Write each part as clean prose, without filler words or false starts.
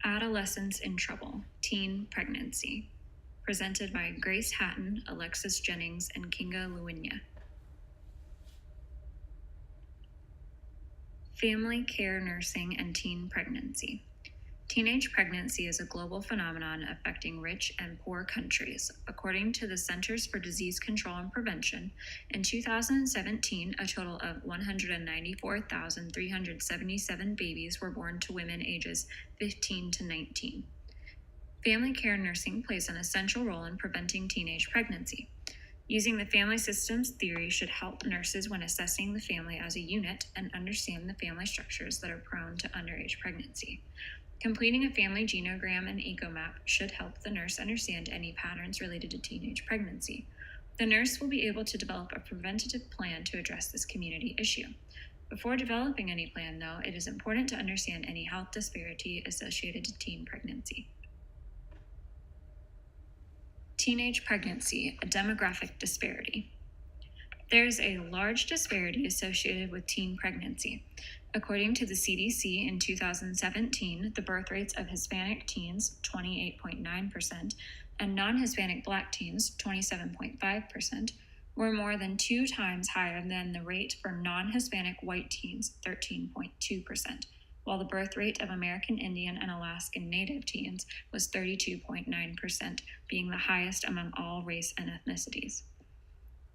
Adolescents in Trouble, Teen Pregnancy, presented by Grace Hatton, Alexis Jennings, and Kinga Luwinya. Family care nursing and teen pregnancy. Teenage pregnancy is a global phenomenon affecting rich and poor countries. According to the Centers for Disease Control and Prevention, in 2017, a total of 194,377 babies were born to women ages 15 to 19. Family care nursing plays an essential role in preventing teenage pregnancy. Using the family systems theory should help nurses when assessing the family as a unit and understand the family structures that are prone to underage pregnancy. Completing a family genogram and ecomap should help the nurse understand any patterns related to teenage pregnancy. The nurse will be able to develop a preventative plan to address this community issue. Before developing any plan, though, it is important to understand any health disparity associated to teen pregnancy. Teenage pregnancy, a demographic disparity. There is a large disparity associated with teen pregnancy. According to the CDC in 2017, the birth rates of Hispanic teens, 28.9%, and non-Hispanic Black teens, 27.5%, were more than 2 times higher than the rate for non-Hispanic white teens, 13.2%, while the birth rate of American Indian and Alaskan Native teens was 32.9%, being the highest among all race and ethnicities.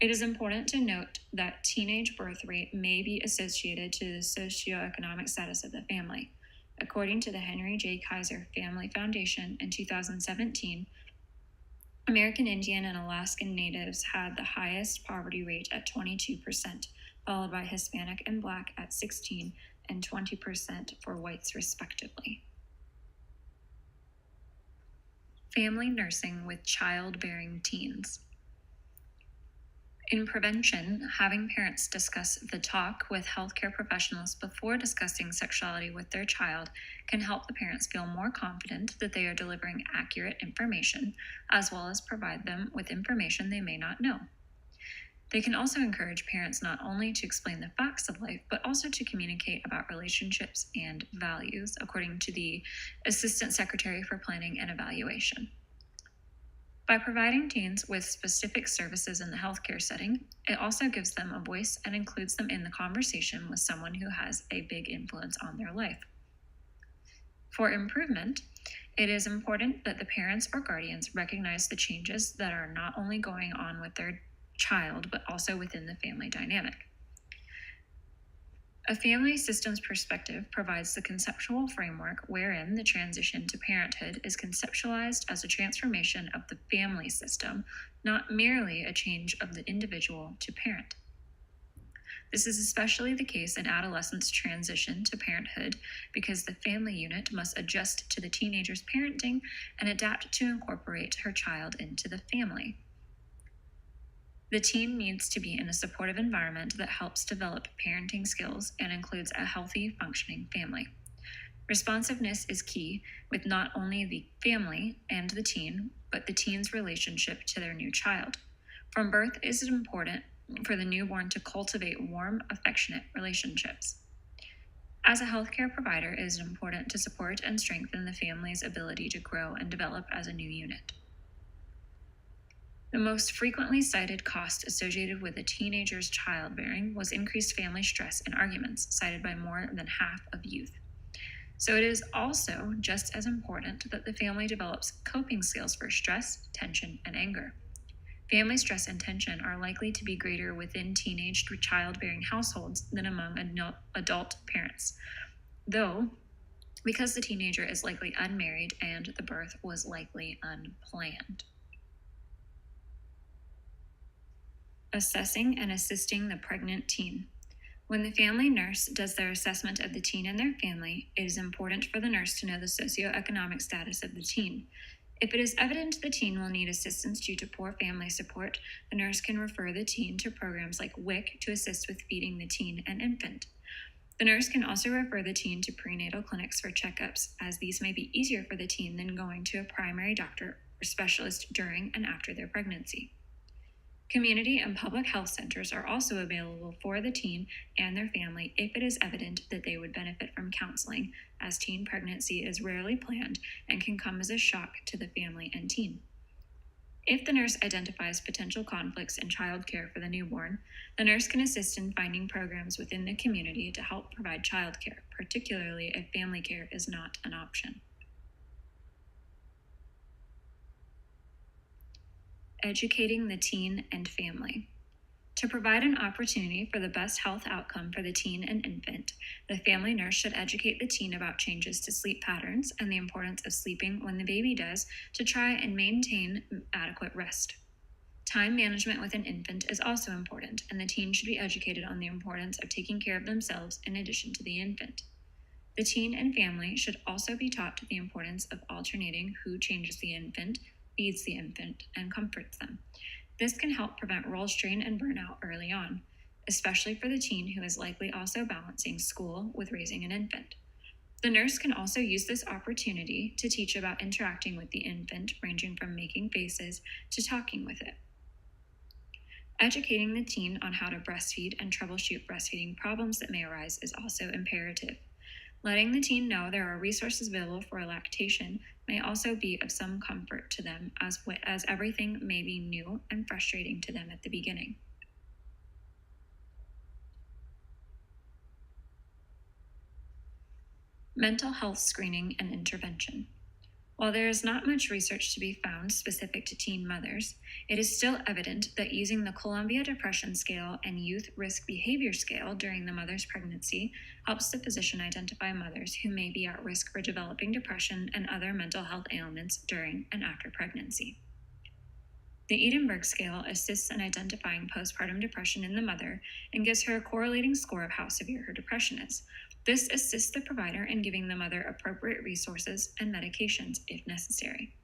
It is important to note that teenage birth rate may be associated to the socioeconomic status of the family. According to the Henry J. Kaiser Family Foundation in 2017, American Indian and Alaskan Natives had the highest poverty rate at 22%, followed by Hispanic and Black at 16% and 20% for whites respectively. Family nursing with childbearing teens. In prevention, having parents discuss the talk with healthcare professionals before discussing sexuality with their child can help the parents feel more confident that they are delivering accurate information, as well as provide them with information they may not know. They can also encourage parents not only to explain the facts of life, but also to communicate about relationships and values, according to the Assistant Secretary for Planning and Evaluation. By providing teens with specific services in the healthcare setting, it also gives them a voice and includes them in the conversation with someone who has a big influence on their life. For improvement, it is important that the parents or guardians recognize the changes that are not only going on with their child, but also within the family dynamic. A family systems perspective provides the conceptual framework wherein the transition to parenthood is conceptualized as a transformation of the family system, not merely a change of the individual to parent. This is especially the case in adolescents' transition to parenthood because the family unit must adjust to the teenager's parenting and adapt to incorporate her child into the family. The teen needs to be in a supportive environment that helps develop parenting skills and includes a healthy, functioning family. Responsiveness is key with not only the family and the teen, but the teen's relationship to their new child. From birth, it is important for the newborn to cultivate warm, affectionate relationships. As a healthcare provider, it is important to support and strengthen the family's ability to grow and develop as a new unit. The most frequently cited cost associated with a teenager's childbearing was increased family stress and arguments, cited by more than half of youth. So it is also just as important that the family develops coping skills for stress, tension, and anger. Family stress and tension are likely to be greater within teenage childbearing households than among adult parents, though because the teenager is likely unmarried and the birth was likely unplanned. Assessing and assisting the pregnant teen. When the family nurse does their assessment of the teen and their family, it is important for the nurse to know the socioeconomic status of the teen. If it is evident the teen will need assistance due to poor family support, the nurse can refer the teen to programs like WIC to assist with feeding the teen and infant. The nurse can also refer the teen to prenatal clinics for checkups, as these may be easier for the teen than going to a primary doctor or specialist during and after their pregnancy. Community and public health centers are also available for the teen and their family if it is evident that they would benefit from counseling, as teen pregnancy is rarely planned and can come as a shock to the family and teen. If the nurse identifies potential conflicts in child care for the newborn, the nurse can assist in finding programs within the community to help provide child care, particularly if family care is not an option. Educating the teen and family. To provide an opportunity for the best health outcome for the teen and infant, the family nurse should educate the teen about changes to sleep patterns and the importance of sleeping when the baby does to try and maintain adequate rest. Time management with an infant is also important, and the teen should be educated on the importance of taking care of themselves in addition to the infant. The teen and family should also be taught the importance of alternating who changes the infant, feeds the infant, and comforts them. This can help prevent role strain and burnout early on, especially for the teen who is likely also balancing school with raising an infant. The nurse can also use this opportunity to teach about interacting with the infant, ranging from making faces to talking with it. Educating the teen on how to breastfeed and troubleshoot breastfeeding problems that may arise is also imperative. Letting the teen know there are resources available for lactation may also be of some comfort to them, as everything may be new and frustrating to them at the beginning. Mental health screening and intervention. While there is not much research to be found specific to teen mothers, it is still evident that using the Columbia Depression Scale and Youth Risk Behavior Scale during the mother's pregnancy helps the physician identify mothers who may be at risk for developing depression and other mental health ailments during and after pregnancy. The Edinburgh Scale assists in identifying postpartum depression in the mother and gives her a correlating score of how severe her depression is. This assists the provider in giving the mother appropriate resources and medications if necessary.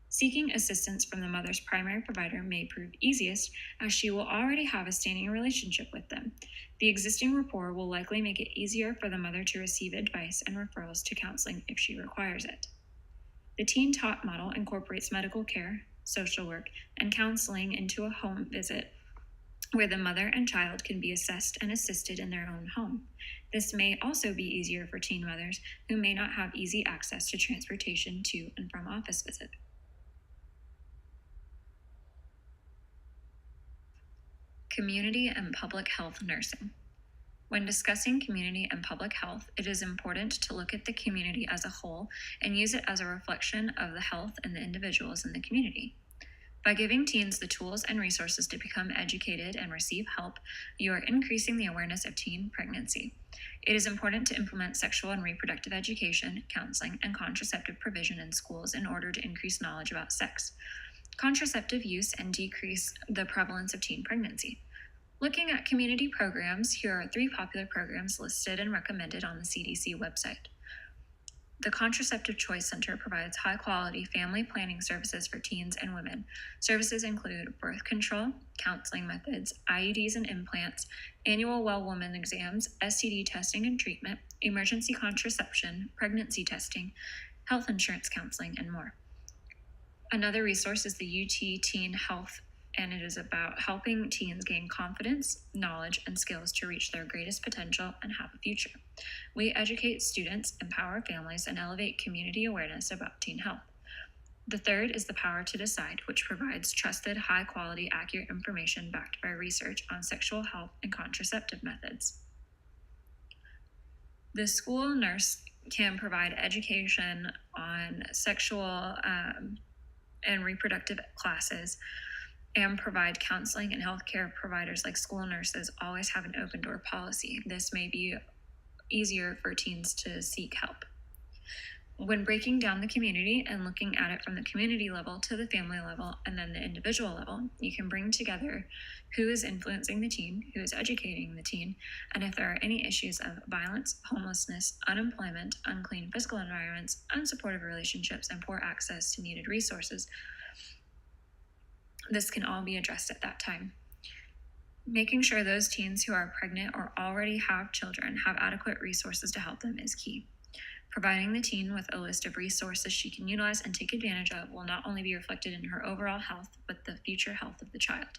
Seeking assistance from the mother's primary provider may prove easiest, as she will already have a standing relationship with them. The existing rapport will likely make it easier for the mother to receive advice and referrals to counseling if she requires it. The Teen Taught model incorporates medical care, social work, and counseling into a home visit where the mother and child can be assessed and assisted in their own home. This may also be easier for teen mothers who may not have easy access to transportation to and from office visit. Community and public health nursing. When discussing community and public health, it is important to look at the community as a whole and use it as a reflection of the health and the individuals in the community. By giving teens the tools and resources to become educated and receive help, you are increasing the awareness of teen pregnancy. It is important to implement sexual and reproductive education, counseling, and contraceptive provision in schools in order to increase knowledge about sex, contraceptive use, and decrease the prevalence of teen pregnancy. Looking at community programs, here are 3 popular programs listed and recommended on the CDC website. The Contraceptive Choice Center provides high-quality family planning services for teens and women. Services include birth control, counseling methods, IUDs and implants, annual well woman exams, STD testing and treatment, emergency contraception, pregnancy testing, health insurance counseling, and more. Another resource is the UT Teen Health, and it is about helping teens gain confidence, knowledge, and skills to reach their greatest potential and have a future. We educate students, empower families, and elevate community awareness about teen health. The third is the Power to Decide, which provides trusted, high-quality, accurate information backed by research on sexual health and contraceptive methods. The school nurse can provide education on sexual and reproductive classes, and provide counseling, and healthcare providers like school nurses always have an open door policy. This may be easier for teens to seek help. When breaking down the community and looking at it from the community level to the family level and then the individual level, you can bring together who is influencing the teen, who is educating the teen, and if there are any issues of violence, homelessness, unemployment, unclean physical environments, unsupportive relationships, and poor access to needed resources, this can all be addressed at that time. Making sure those teens who are pregnant or already have children have adequate resources to help them is key. Providing the teen with a list of resources she can utilize and take advantage of will not only be reflected in her overall health, but the future health of the child.